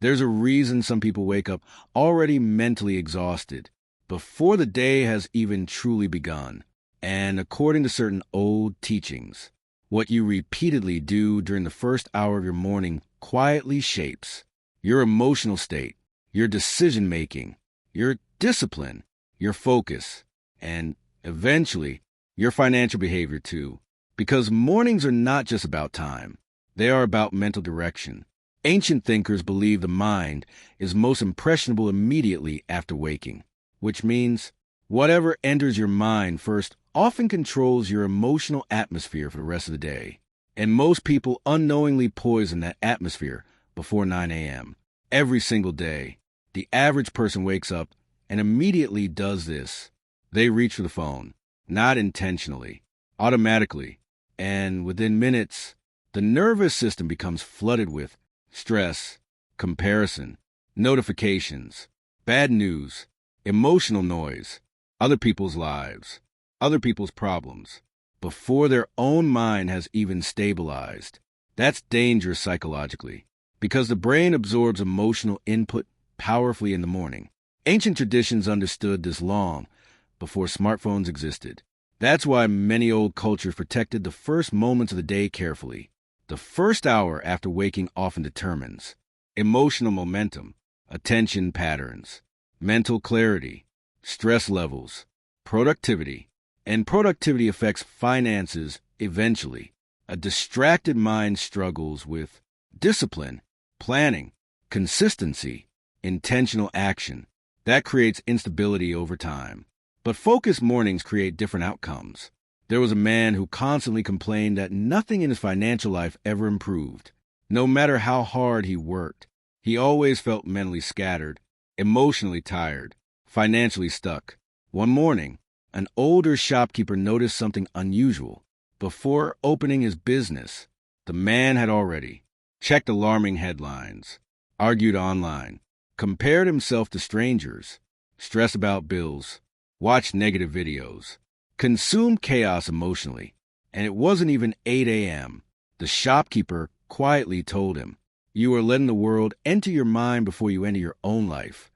There's a reason some people wake up already mentally exhausted before the day has even truly begun. And according to certain old teachings, what you repeatedly do during the first hour of your morning quietly shapes your emotional state, your decision-making, your discipline, your focus, and eventually your financial behavior too. Because mornings are not just about time. They are about mental direction. Ancient thinkers believe the mind is most impressionable immediately after waking, which means whatever enters your mind first often controls your emotional atmosphere for the rest of the day. And most people unknowingly poison that atmosphere before 9 a.m. Every single day, the average person wakes up and immediately does this. They reach for the phone, not intentionally, automatically, and within minutes, the nervous system becomes flooded with stress, comparison, notifications, bad news, emotional noise, other people's lives, other people's problems, before their own mind has even stabilized. That's dangerous psychologically, because the brain absorbs emotional input powerfully in the morning. Ancient traditions understood this long before smartphones existed. That's why many old cultures protected the first moments of the day carefully. The first hour after waking often determines emotional momentum, attention patterns, mental clarity, stress levels, productivity, and productivity affects finances eventually. A distracted mind struggles with discipline, planning, consistency, intentional action. That creates instability over time. But focused mornings create different outcomes. There was a man who constantly complained that nothing in his financial life ever improved. No matter how hard he worked, he always felt mentally scattered, emotionally tired, financially stuck. One morning, an older shopkeeper noticed something unusual. Before opening his business, the man had already checked alarming headlines, argued online, compared himself to strangers, stressed about bills, watched negative videos, consumed chaos emotionally. And it wasn't even 8 a.m. The shopkeeper quietly told him, "You are letting the world enter your mind before you enter your own life."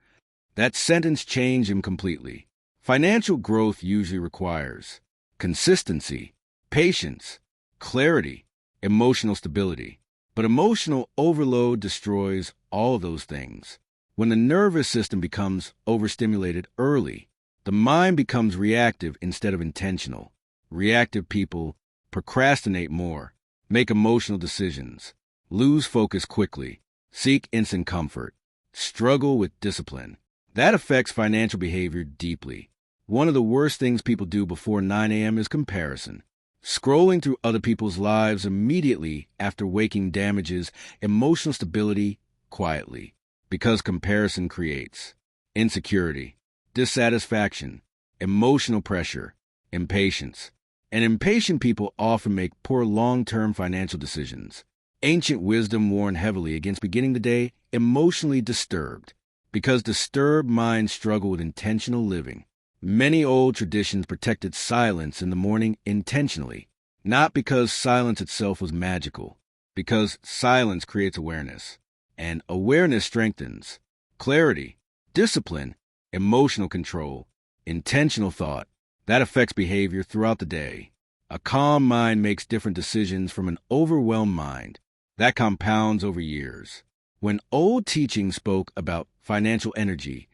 That sentence changed him completely. Financial growth usually requires consistency, patience, clarity, emotional stability. But emotional overload destroys all of those things. When the nervous system becomes overstimulated early, the mind becomes reactive instead of intentional. Reactive people procrastinate more, make emotional decisions, lose focus quickly, seek instant comfort, struggle with discipline. That affects financial behavior deeply. One of the worst things people do before 9 a.m. is comparison. Scrolling through other people's lives immediately after waking damages emotional stability quietly, because comparison creates insecurity, dissatisfaction, emotional pressure, impatience. And impatient people often make poor long-term financial decisions. Ancient wisdom warned heavily against beginning the day emotionally disturbed, because disturbed minds struggle with intentional living. Many old traditions protected silence in the morning intentionally, not because silence itself was magical, because silence creates awareness, and awareness strengthens clarity, discipline, emotional control, intentional thought. That affects behavior throughout the day. A calm mind makes different decisions from an overwhelmed mind. That compounds over years. When old teachings spoke about financial energy,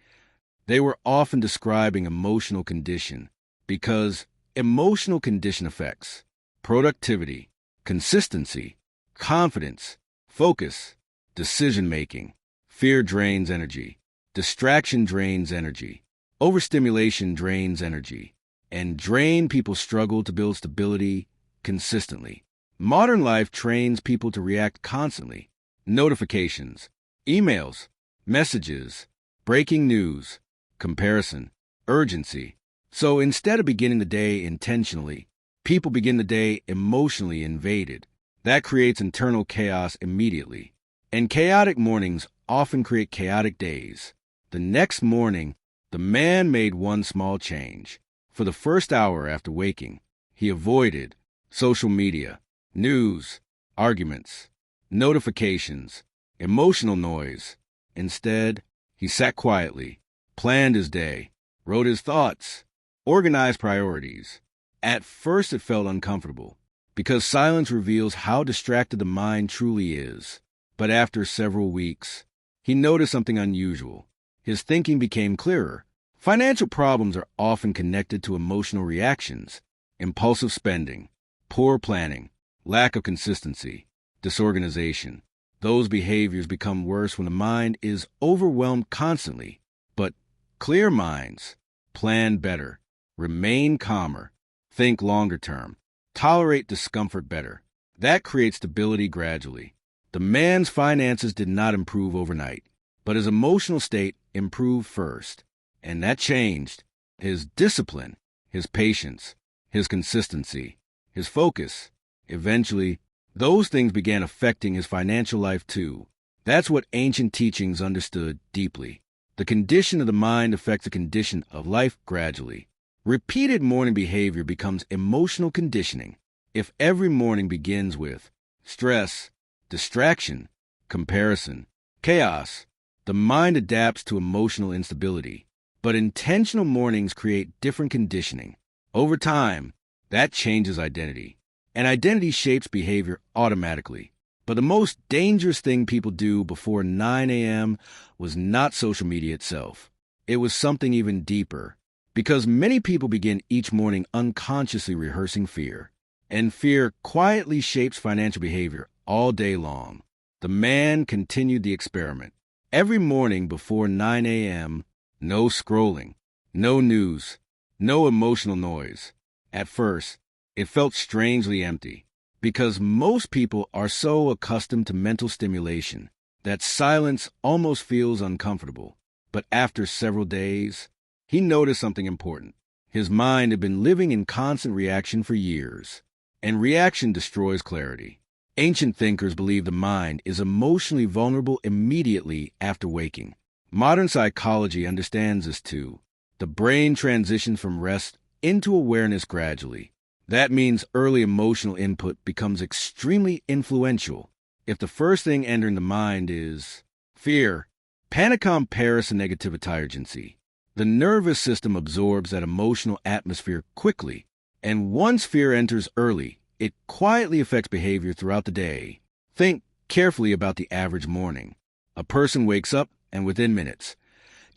they were often describing emotional condition, because emotional condition affects productivity, consistency, confidence, focus, decision-making. Fear drains energy. Distraction drains energy. Overstimulation drains energy. And drained people struggle to build stability consistently. Modern life trains people to react constantly. Notifications, emails, messages, breaking news, comparison, urgency. So instead of beginning the day intentionally, people begin the day emotionally invaded. That creates internal chaos immediately. And chaotic mornings often create chaotic days. The next morning, the man made one small change. For the first hour after waking, he avoided social media, news, arguments, notifications, emotional noise, Instead, he sat quietly, planned his day, wrote his thoughts, organized priorities. At first it felt uncomfortable, because silence reveals how distracted the mind truly is. But after several weeks, he noticed something unusual. His thinking became clearer. Financial problems are often connected to emotional reactions, impulsive spending, poor planning, lack of consistency, disorganization. Those behaviors become worse when the mind is overwhelmed constantly. But clear minds plan better, remain calmer, think longer term, tolerate discomfort better. That creates stability gradually. The man's finances did not improve overnight, but his emotional state improved first. And that changed his discipline, his patience, his consistency, his focus. Eventually, those things began affecting his financial life too. That's what ancient teachings understood deeply. The condition of the mind affects the condition of life gradually. Repeated morning behavior becomes emotional conditioning. If every morning begins with stress, distraction, comparison, chaos, the mind adapts to emotional instability. But intentional mornings create different conditioning. Over time, that changes identity. And identity shapes behavior automatically. But the most dangerous thing people do before 9 a.m. was not social media itself. It was something even deeper. Because many people begin each morning unconsciously rehearsing fear. And fear quietly shapes financial behavior all day long. The man continued the experiment. Every morning before 9 a.m., no scrolling, no news, no emotional noise. At first, it felt strangely empty, because most people are so accustomed to mental stimulation that silence almost feels uncomfortable. But after several days, he noticed something important. His mind had been living in constant reaction for years, and reaction destroys clarity. Ancient thinkers believed the mind is emotionally vulnerable immediately after waking. Modern psychology understands this too. The brain transitions from rest into awareness gradually. That means early emotional input becomes extremely influential. If the first thing entering the mind is fear, panic, comparison, negativity, urgency, the nervous system absorbs that emotional atmosphere quickly. And once fear enters early, it quietly affects behavior throughout the day. Think carefully about the average morning. A person wakes up and within minutes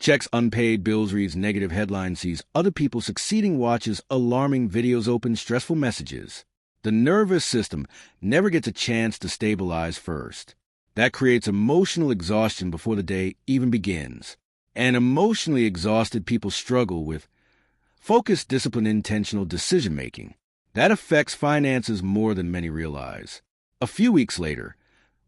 checks unpaid bills, reads negative headlines, sees other people succeeding, watches alarming videos, opens stressful messages. The nervous system never gets a chance to stabilize first. That creates emotional exhaustion before the day even begins. And emotionally exhausted people struggle with focus, discipline, intentional decision-making. That affects finances more than many realize. A few weeks later,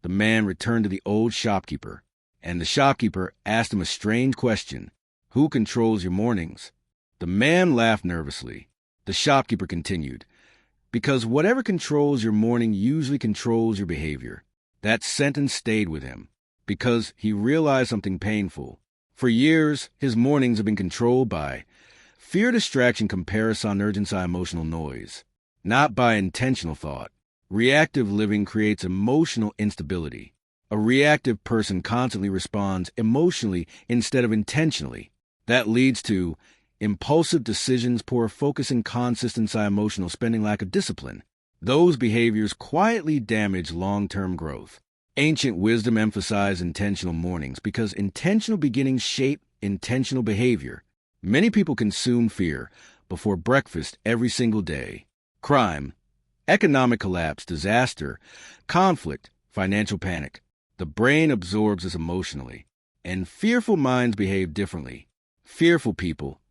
the man returned to the old shopkeeper. And the shopkeeper asked him a strange question. Who controls your mornings? The man laughed nervously. The shopkeeper continued, because whatever controls your morning usually controls your behavior. That sentence stayed with him, because he realized something painful. For years, his mornings have been controlled by fear, distraction, comparison, urgency, emotional noise, not by intentional thought. Reactive living creates emotional instability. A reactive person constantly responds emotionally instead of intentionally. That leads to impulsive decisions, poor focus and consistency, emotional spending, lack of discipline. Those behaviors quietly damage long-term growth. Ancient wisdom emphasized intentional mornings because intentional beginnings shape intentional behavior. Many people consume fear before breakfast every single day. Crime, economic collapse, disaster, conflict, financial panic. The brain absorbs this emotionally, and fearful minds behave differently. Fearful people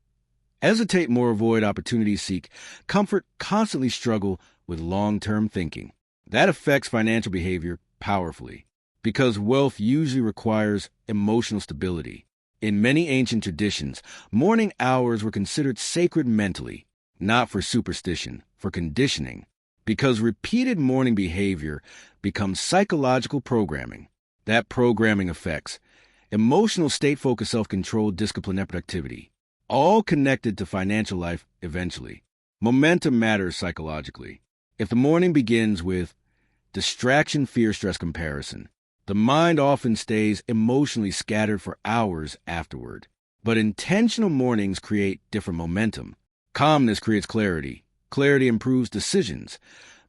hesitate more, avoid opportunities, seek comfort, constantly struggle with long-term thinking. That affects financial behavior powerfully, because wealth usually requires emotional stability. In many ancient traditions, morning hours were considered sacred mentally, not for superstition, for conditioning, because repeated morning behavior becomes psychological programming. That programming affects emotional state, focus, self-control, discipline, and productivity, all connected to financial life eventually. Momentum matters psychologically. If the morning begins with distraction, fear, stress, comparison, The mind often stays emotionally scattered for hours afterward. But intentional mornings create different momentum. Calmness creates clarity. Clarity improves decisions.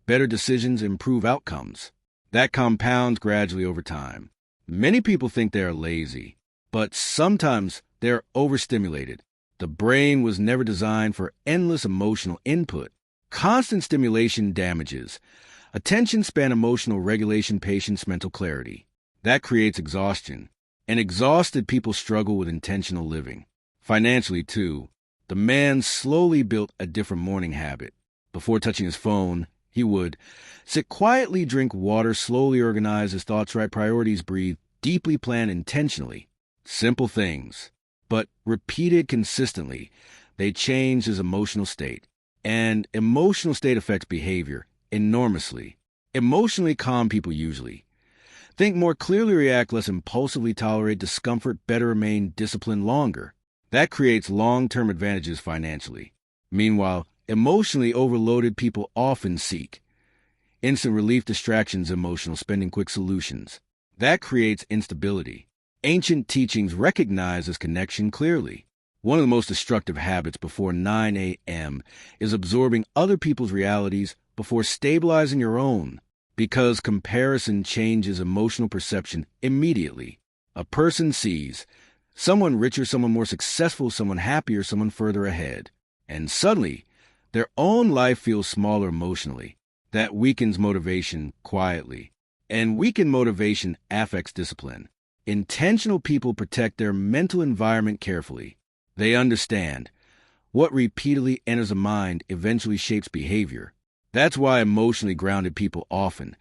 Better decisions improve outcomes. That compounds gradually over time. Many people think they are lazy, but sometimes they're overstimulated. The brain was never designed for endless emotional input. Constant stimulation damages attention span, emotional regulation, patience, mental clarity. That creates exhaustion. And exhausted people struggle with intentional living. Financially, too, the man slowly built a different morning habit. Before touching his phone, he would sit quietly, drink water, slowly organize his thoughts, write priorities, breathe, deeply plan intentionally. Simple things, but repeated consistently, they change his emotional state. And emotional state affects behavior enormously. Emotionally calm people usually think more clearly, react less impulsively, tolerate discomfort, better remain disciplined longer. That creates long-term advantages financially. Meanwhile, emotionally overloaded people often seek instant relief, distractions, emotional spending, quick solutions. That creates instability. Ancient teachings recognize this connection clearly. One of the most destructive habits before 9 a.m. is absorbing other people's realities before stabilizing your own, because comparison changes emotional perception immediately. A person sees someone richer, someone more successful, someone happier, someone further ahead, and suddenly their own life feels smaller emotionally. That weakens motivation quietly, and weakened motivation affects discipline. Intentional people protect their mental environment carefully. They understand what repeatedly enters a mind eventually shapes behavior. That's why emotionally grounded people often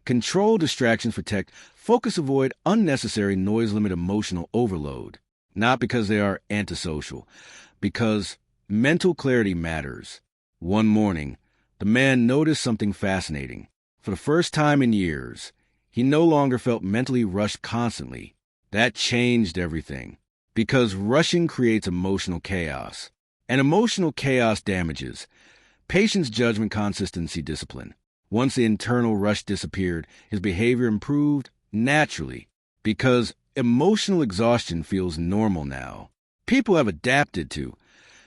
control distractions, protect, focus, avoid unnecessary noise, limit emotional overload. Not because they are antisocial, because mental clarity matters. One morning, the man noticed something fascinating. For the first time in years, he no longer felt mentally rushed constantly. That changed everything. Because rushing creates emotional chaos. And emotional chaos damages patience, judgment, consistency, discipline. Once the internal rush disappeared, his behavior improved naturally. Because emotional exhaustion feels normal now. People have adapted to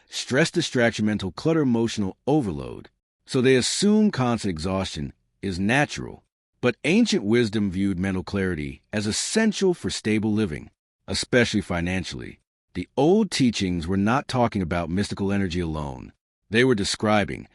stress, distraction, mental clutter, emotional overload. So they assume constant exhaustion is natural. But ancient wisdom viewed mental clarity as essential for stable living, especially financially. The old teachings were not talking about mystical energy alone. They were describing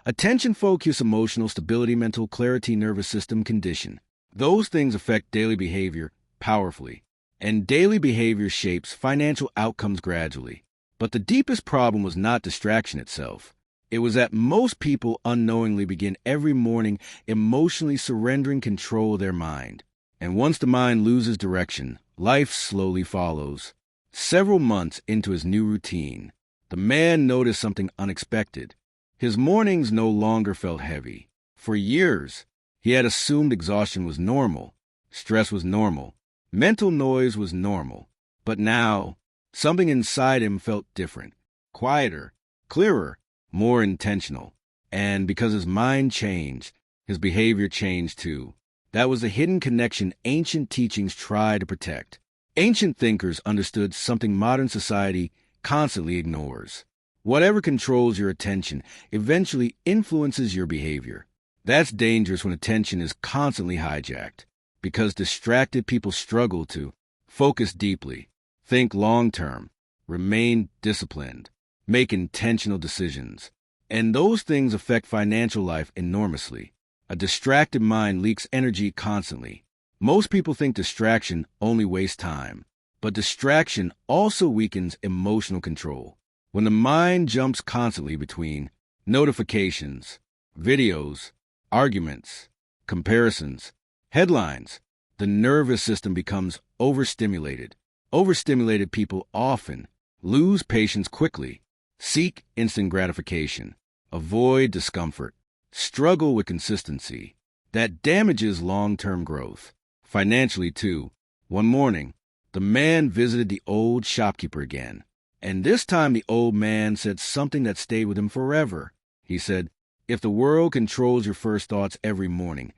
attention, focus, emotional stability, mental clarity, nervous system condition. Those things affect daily behavior powerfully, and daily behavior shapes financial outcomes gradually. But the deepest problem was not distraction itself. It was that most people unknowingly begin every morning emotionally surrendering control of their mind. And once the mind loses direction, life slowly follows. Several months into his new routine, the man noticed something unexpected. His mornings no longer felt heavy. For years, he had assumed exhaustion was normal, stress was normal, mental noise was normal. But now, something inside him felt different, quieter, clearer, more intentional. And because his mind changed, his behavior changed too. That was the hidden connection ancient teachings tried to protect. Ancient thinkers understood something modern society constantly ignores. Whatever controls your attention eventually influences your behavior. That's dangerous when attention is constantly hijacked, because distracted people struggle to focus deeply, think long-term, remain disciplined, make intentional decisions. And those things affect financial life enormously. A distracted mind leaks energy constantly. Most people think distraction only wastes time, but distraction also weakens emotional control. When the mind jumps constantly between notifications, videos, arguments, comparisons, headlines, the nervous system becomes overstimulated. Overstimulated people often lose patience quickly, seek instant gratification, avoid discomfort, struggle with consistency. That damages long-term growth. Financially, too. One morning, the man visited the old shopkeeper again. And this time the old man said something that stayed with him forever. He said, "If the world controls your first thoughts every morning,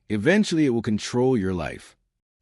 eventually it will control your life."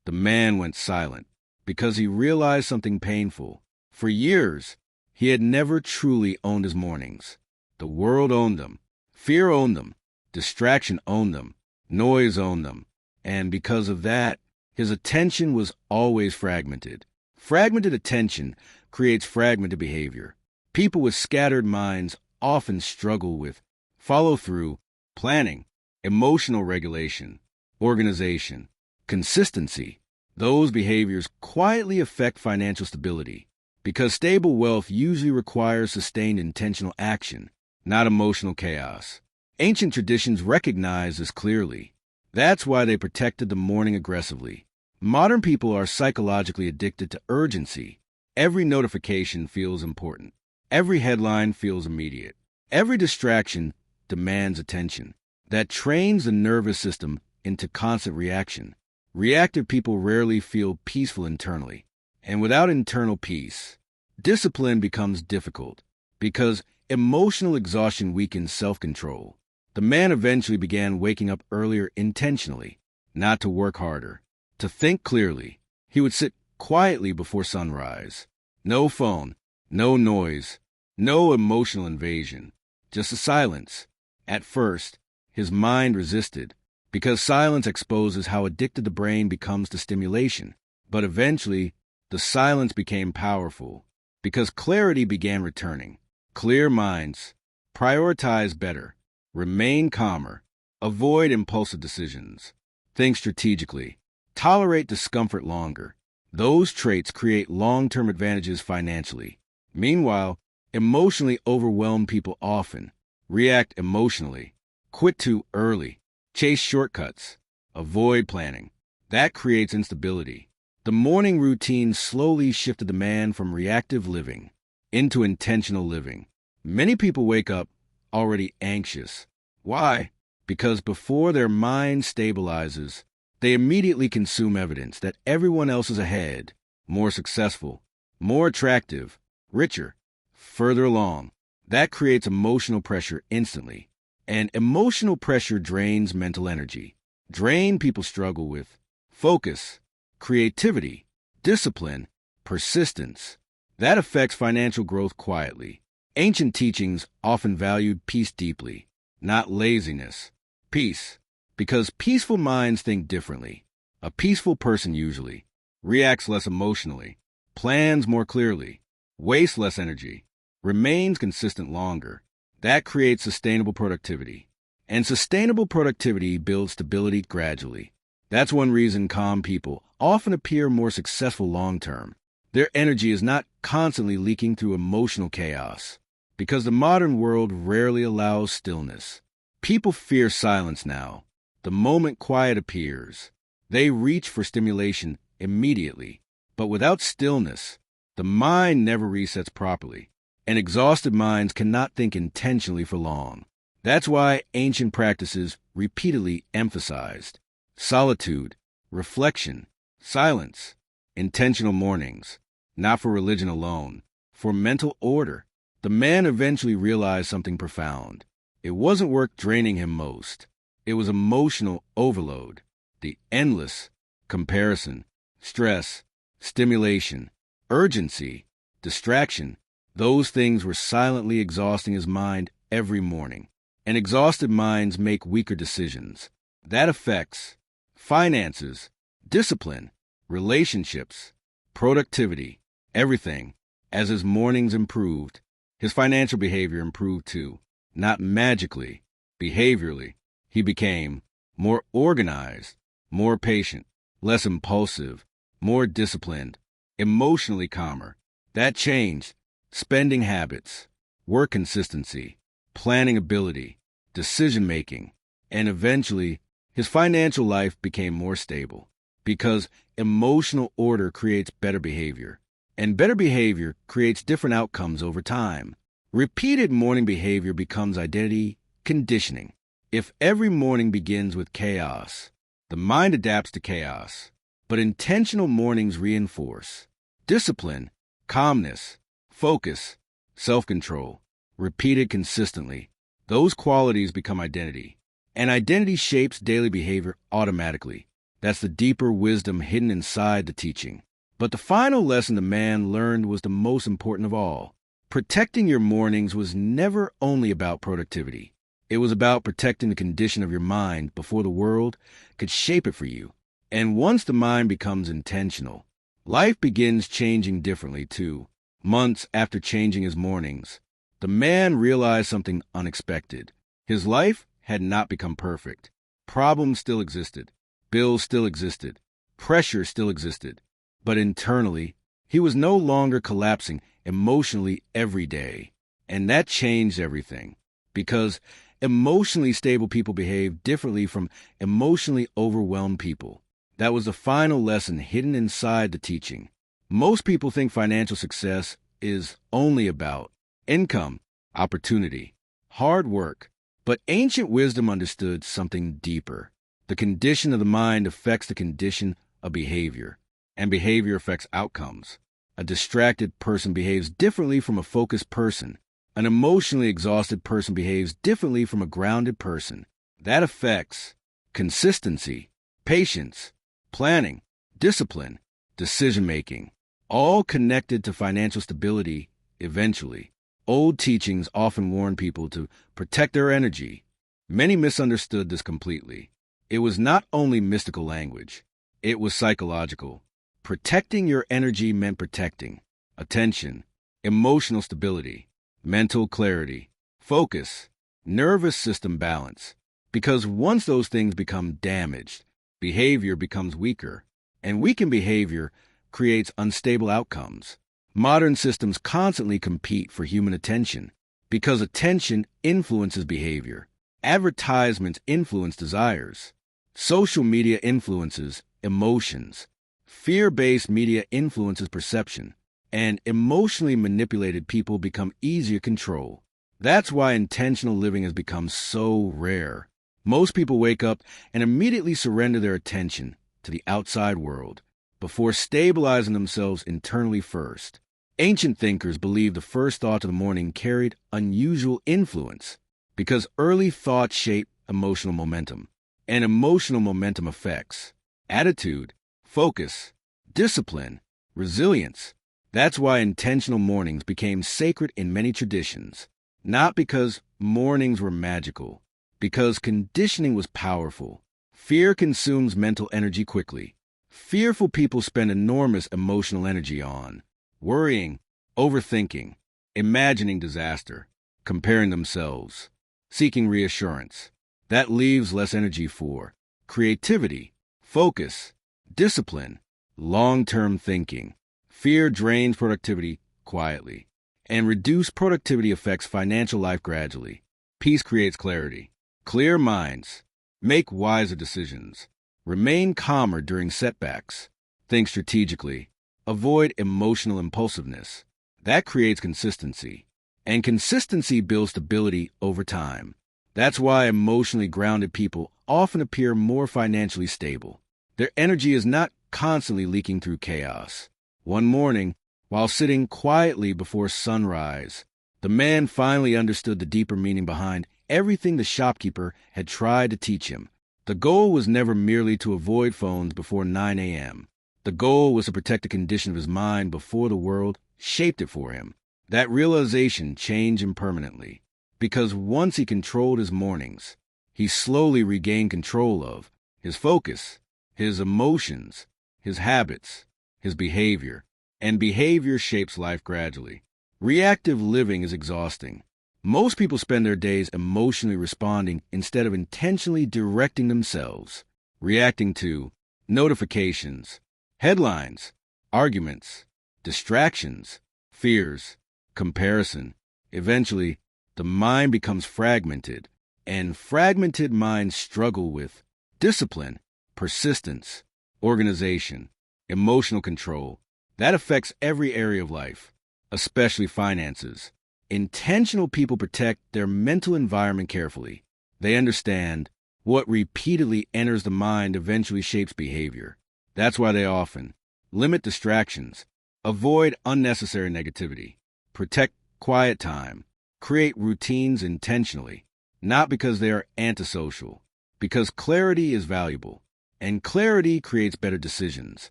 the man went silent because he realized something painful. For years, he had never truly owned his mornings. The world owned them. Fear owned them. Distraction owned them. Noise owned them. And because of that, his attention was always fragmented. Fragmented attention creates fragmented behavior. People with scattered minds often struggle with follow-through, planning, emotional regulation, organization, consistency. Those behaviors quietly affect financial stability because stable wealth usually requires sustained intentional action, not emotional chaos. Ancient traditions recognize this clearly. That's why they protected the morning aggressively. Modern people are psychologically addicted to urgency. Every notification feels important. Every headline feels immediate. Every distraction demands attention. That trains the nervous system into constant reaction. Reactive people rarely feel peaceful internally. And without internal peace, discipline becomes difficult because emotional exhaustion weakens self-control. The man eventually began waking up earlier intentionally, not to work harder, to think clearly. He would sit quietly before sunrise. No phone, no noise, no emotional invasion, just a silence. At first, his mind resisted, because silence exposes how addicted the brain becomes to stimulation. But eventually, the silence became powerful, because clarity began returning. Clear minds, prioritize better, remain calmer, avoid impulsive decisions, think strategically, tolerate discomfort longer. Those traits create long-term advantages financially. Meanwhile, emotionally overwhelmed people often react emotionally, quit too early, chase shortcuts, avoid planning. That creates instability. The morning routine slowly shifted the man from reactive living into intentional living. Many people wake up already anxious. Why? Because before their mind stabilizes, they immediately consume evidence that everyone else is ahead, more successful, more attractive, richer, further along. That creates emotional pressure instantly. And emotional pressure drains mental energy. Drained people struggle with focus, creativity, discipline, persistence. That affects financial growth quietly. Ancient teachings often valued peace deeply, not laziness. Peace, because peaceful minds think differently. A peaceful person usually reacts less emotionally, plans more clearly, wastes less energy, remains consistent longer. That creates sustainable productivity. And sustainable productivity builds stability gradually. That's one reason calm people often appear more successful long-term. Their energy is not constantly leaking through emotional chaos, because the modern world rarely allows stillness. People fear silence now. The moment quiet appears, they reach for stimulation immediately. But without stillness, the mind never resets properly, and exhausted minds cannot think intentionally for long. That's why ancient practices repeatedly emphasized solitude, reflection, silence, intentional mornings, not for religion alone, for mental order. The man eventually realized something profound. It wasn't work draining him most. It was emotional overload, the endless comparison, stress, stimulation, urgency, distraction. Those things were silently exhausting his mind every morning. And exhausted minds make weaker decisions. That affects finances, discipline, relationships, productivity, everything. As his mornings improved, his financial behavior improved too. Not magically, behaviorally. He became more organized, more patient, less impulsive, more disciplined, emotionally calmer. That changed spending habits, work consistency, planning ability, decision-making, and eventually his financial life became more stable because emotional order creates better behavior, and better behavior creates different outcomes over time. Repeated morning behavior becomes identity conditioning. If every morning begins with chaos, the mind adapts to chaos, but intentional mornings reinforce discipline, calmness, focus, self-control, repeated consistently. Those qualities become identity, and identity shapes daily behavior automatically. That's the deeper wisdom hidden inside the teaching. But the final lesson the man learned was the most important of all. Protecting your mornings was never only about productivity. It was about protecting the condition of your mind before the world could shape it for you. And once the mind becomes intentional, life begins changing differently too. Months after changing his mornings, the man realized something unexpected. His life had not become perfect. Problems still existed. Bills still existed. Pressure still existed. But internally, he was no longer collapsing emotionally every day. And that changed everything. Because emotionally stable people behave differently from emotionally overwhelmed people. That was the final lesson hidden inside the teaching. Most people think financial success is only about income, opportunity, hard work. But ancient wisdom understood something deeper. The condition of the mind affects the condition of behavior, and behavior affects outcomes. A distracted person behaves differently from a focused person. An emotionally exhausted person behaves differently from a grounded person. That affects consistency, patience, planning, discipline, decision-making, all connected to financial stability eventually. Old teachings often warn people to protect their energy. Many misunderstood this completely. It was not only mystical language, it was psychological. Protecting your energy meant protecting attention, emotional stability, mental clarity, focus, nervous system balance. Because once those things become damaged, behavior becomes weaker, and weakened behavior creates unstable outcomes. Modern systems constantly compete for human attention because attention influences behavior. Advertisements influence desires. Social media influences emotions. Fear-based media influences perception. And emotionally manipulated people become easier to control. That's why intentional living has become so rare. Most people wake up and immediately surrender their attention to the outside world before stabilizing themselves internally first. Ancient thinkers believed the first thought of the morning carried unusual influence because early thoughts shape emotional momentum, and emotional momentum affects attitude, focus, discipline, resilience. That's why intentional mornings became sacred in many traditions, not because mornings were magical, because conditioning was powerful. Fear consumes mental energy quickly. Fearful people spend enormous emotional energy on worrying, overthinking, imagining disaster, comparing themselves, seeking reassurance. That leaves less energy for creativity, focus, discipline, long-term thinking. Fear drains productivity quietly, and reduced productivity affects financial life gradually. Peace creates clarity. Clear minds make wiser decisions. Remain calmer during setbacks. Think strategically. Avoid emotional impulsiveness. That creates consistency. And consistency builds stability over time. That's why emotionally grounded people often appear more financially stable. Their energy is not constantly leaking through chaos. One morning, while sitting quietly before sunrise, the man finally understood the deeper meaning behind everything the shopkeeper had tried to teach him. The goal was never merely to avoid phones before 9 a.m. The goal was to protect the condition of his mind before the world shaped it for him. That realization changed him permanently, because once he controlled his mornings, he slowly regained control of his focus, his emotions, his habits, his behavior, and behavior shapes life gradually. Reactive living is exhausting. Most people spend their days emotionally responding instead of intentionally directing themselves, reacting to notifications, headlines, arguments, distractions, fears, comparison. Eventually, the mind becomes fragmented, and fragmented minds struggle with discipline, persistence, organization, emotional control. That affects every area of life, especially finances. Intentional people protect their mental environment carefully. They understand what repeatedly enters the mind eventually shapes behavior. That's why they often limit distractions, avoid unnecessary negativity, protect quiet time, create routines intentionally, not because they are antisocial, because clarity is valuable. and clarity creates better decisions.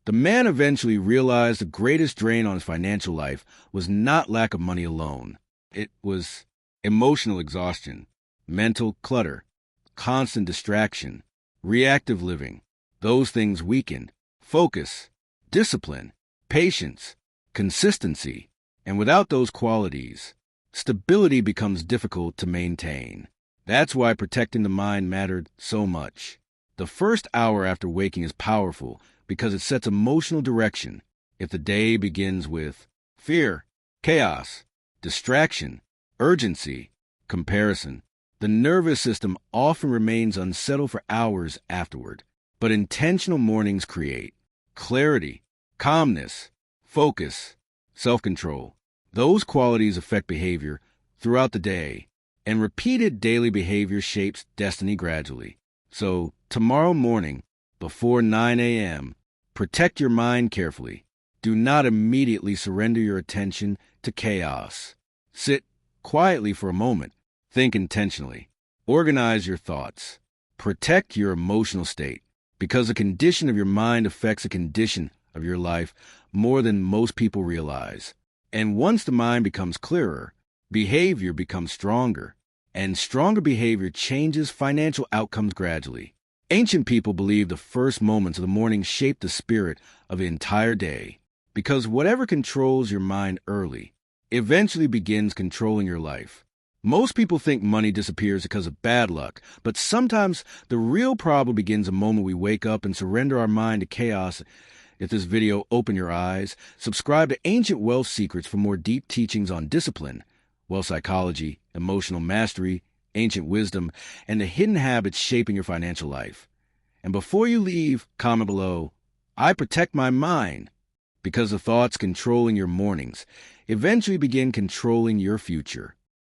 The man eventually realized the greatest drain on his financial life was not lack of money alone. It was emotional exhaustion, mental clutter, constant distraction, reactive living. Those things weaken focus, discipline, patience, consistency, and without those qualities, stability becomes difficult to maintain. That's why protecting the mind mattered so much. The first hour after waking is powerful because it sets emotional direction. If the day begins with fear, chaos, distraction, urgency, comparison, the nervous system often remains unsettled for hours afterward. But intentional mornings create clarity, calmness, focus, self-control. Those qualities affect behavior throughout the day, and repeated daily behavior shapes destiny gradually. So, tomorrow morning, before 9 a.m., protect your mind carefully. Do not immediately surrender your attention to chaos. Sit quietly for a moment. Think intentionally. Organize your thoughts. Protect your emotional state, because the condition of your mind affects the condition of your life more than most people realize. And once the mind becomes clearer, behavior becomes stronger, and stronger behavior changes financial outcomes gradually. Ancient people believed the first moments of the morning shape the spirit of the entire day, because whatever controls your mind early eventually begins controlling your life. Most people think money disappears because of bad luck, but sometimes the real problem begins the moment we wake up and surrender our mind to chaos. If this video opened your eyes, subscribe to Ancient Wealth Secrets for more deep teachings on discipline, wealth psychology, emotional mastery, ancient wisdom, and the hidden habits shaping your financial life. And before you leave, comment below, I protect my mind, because the thoughts controlling your mornings eventually begin controlling your future.